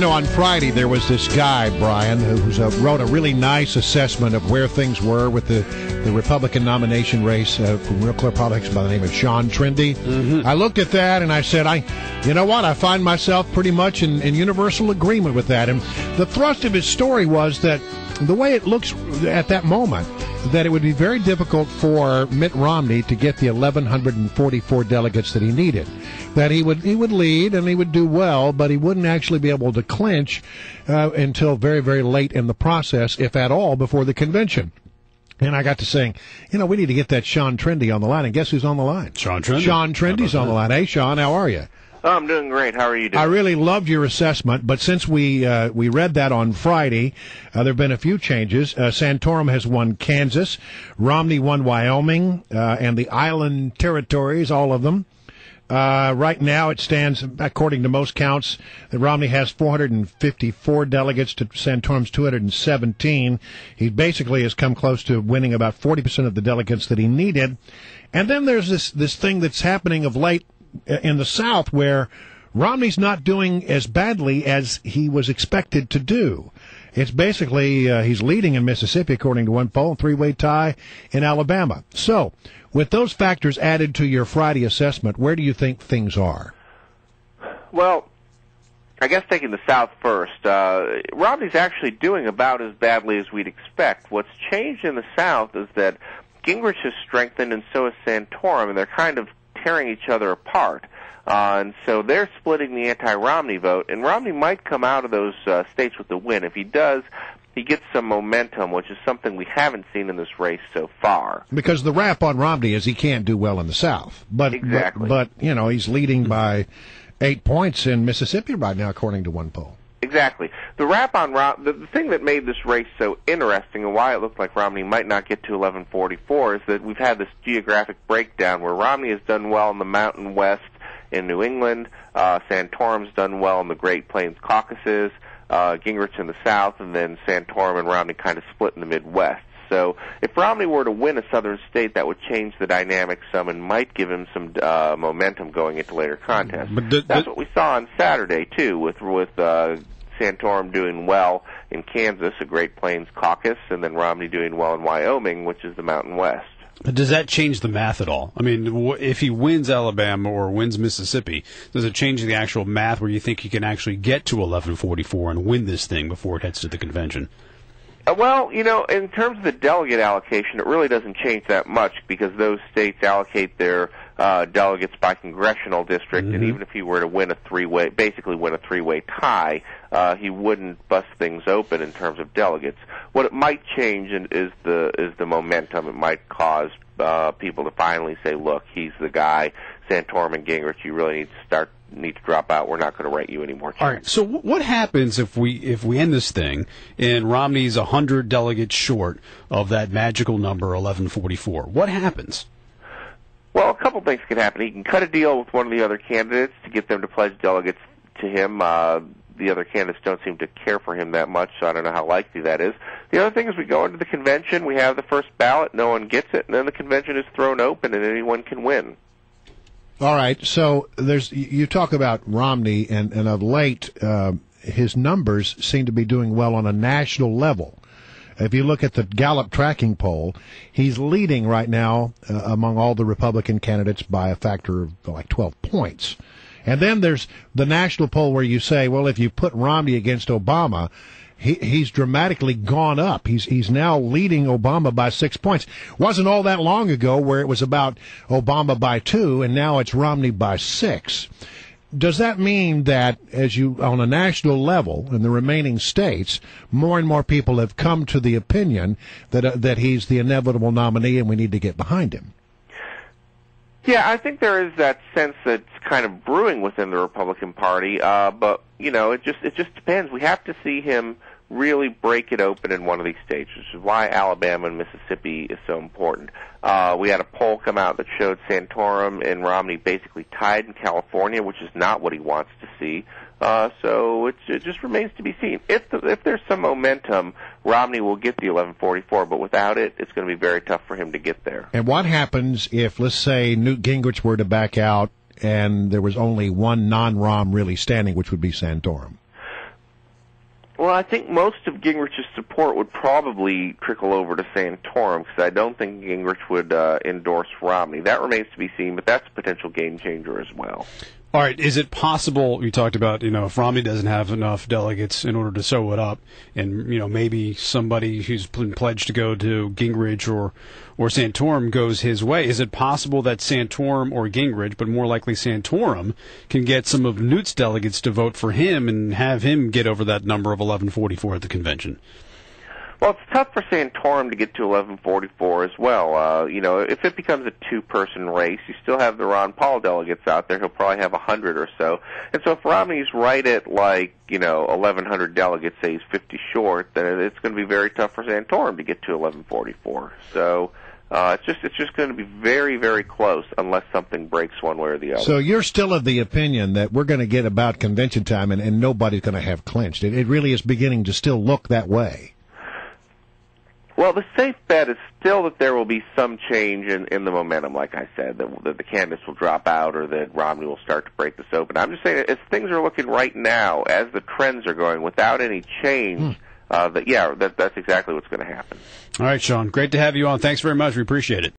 On Friday there was this guy, Brian, who wrote a really nice assessment of where things were with the Republican nomination race from Real Clear Politics by the name of Sean Trende. I looked at that and I said, I find myself pretty much in universal agreement with that. And the thrust of his story was that the way it looks at that moment, that it would be very difficult for Mitt Romney to get the 1,144 delegates that he needed. That he would lead and he would do well, but he wouldn't actually be able to clinch until very, very late in the process, if at all, before the convention. And I got to saying, we need to get that Sean Trende on the line. And guess who's on the line? Sean Trende. Sean Trende's on the line. Hey, Sean, how are you? Oh, I'm doing great. How are you doing? I really loved your assessment, but since we read that on Friday, there have been a few changes. Santorum has won Kansas, Romney won Wyoming, and the island territories, all of them. Right now it stands, according to most counts, that Romney has 454 delegates to Santorum's 217. He basically has come close to winning about 40% of the delegates that he needed. And then there's this thing that's happening of late in the South where Romney's not doing as badly as he was expected to do. It's basically he's leading in Mississippi, according to one poll, three-way tie in Alabama. So, with those factors added to your Friday assessment, where do you think things are? Well, I guess taking the South first, Romney's actually doing about as badly as we'd expect. What's changed in the South is that Gingrich has strengthened and so has Santorum, and they're kind of tearing each other apart. And so they're splitting the anti-Romney vote, and Romney might come out of those states with the win. If he does, he gets some momentum, which is something we haven't seen in this race so far. Because the rap on Romney is he can't do well in the South. Exactly. But he's leading by 8 points in Mississippi right now, according to one poll. Exactly. The rap on the thing that made this race so interesting and why it looked like Romney might not get to 1144 is that we've had this geographic breakdown where Romney has done well in the Mountain West in New England, Santorum's done well in the Great Plains caucuses, Gingrich in the South, and then Santorum and Romney kind of split in the Midwest. So if Romney were to win a southern state, that would change the dynamic some and might give him some momentum going into later contests. That's what we saw on Saturday, too, with Santorum doing well in Kansas, a Great Plains caucus, and then Romney doing well in Wyoming, which is the Mountain West. Does that change the math at all? I mean, if he wins Alabama or wins Mississippi, does it change the actual math where you think he can actually get to 1144 and win this thing before it heads to the convention? Well, in terms of the delegate allocation, it really doesn't change that much because those states allocate their delegates by congressional district, and even if he were to win a three-way tie, he wouldn't bust things open in terms of delegates. What it might change is the momentum. It might cause people to finally say, "Look, he's the guy, Santorum and Gingrich. You really need to drop out. We're not going to write you any more." All right. So what happens if we end this thing and Romney's 100 delegates short of that magical number 1144? What happens? Well, a couple things can happen. He can cut a deal with one of the other candidates to get them to pledge delegates to him. The other candidates don't seem to care for him that much, so I don't know how likely that is. The other thing is we go into the convention, we have the first ballot, no one gets it, and then the convention is thrown open and anyone can win. All right, so you talk about Romney, and of late, his numbers seem to be doing well on a national level. If you look at the Gallup tracking poll, he's leading right now among all the Republican candidates by a factor of like 12 points. And then there's the national poll where you say, well, if you put Romney against Obama, he's dramatically gone up. He's now leading Obama by 6 points. Wasn't all that long ago where it was about Obama by 2, and now it's Romney by 6. Does that mean that on a national level in the remaining states, more and more people have come to the opinion that he's the inevitable nominee and we need to get behind him? Yeah, I think there is that sense that's kind of brewing within the Republican Party, but it just depends. We have to see him really break it open in one of these states, which is why Alabama and Mississippi is so important. We had a poll come out that showed Santorum and Romney basically tied in California, which is not what he wants to see. So it just remains to be seen. If there's some momentum, Romney will get the 1144, but without it, it's going to be very tough for him to get there. And what happens if, let's say, Newt Gingrich were to back out and there was only one non-Rom really standing, which would be Santorum? Well, I think most of Gingrich's support would probably trickle over to Santorum, because I don't think Gingrich would endorse Romney. That remains to be seen, but that's a potential game changer as well. All right, is it possible, you talked about, if Romney doesn't have enough delegates in order to sew it up, and, maybe somebody who's been pledged to go to Gingrich or Santorum goes his way, is it possible that Santorum or Gingrich, but more likely Santorum, can get some of Newt's delegates to vote for him and have him get over that number of 1144 at the convention? Well, it's tough for Santorum to get to 1144 as well. If it becomes a two-person race, you still have the Ron Paul delegates out there. He'll probably have 100 or so. And so if Romney's right at, 1,100 delegates, say he's 50 short, then it's going to be very tough for Santorum to get to 1144. So it's just going to be very, very close unless something breaks one way or the other. So you're still of the opinion that we're going to get about convention time and nobody's going to have clinched. It really is beginning to still look that way. Well, the safe bet is still that there will be some change in the momentum, like I said, that the candidates will drop out or that Romney will start to break this open. I'm just saying, as things are looking right now, as the trends are going, without any change, that's exactly what's going to happen. All right, Sean, great to have you on. Thanks very much. We appreciate it.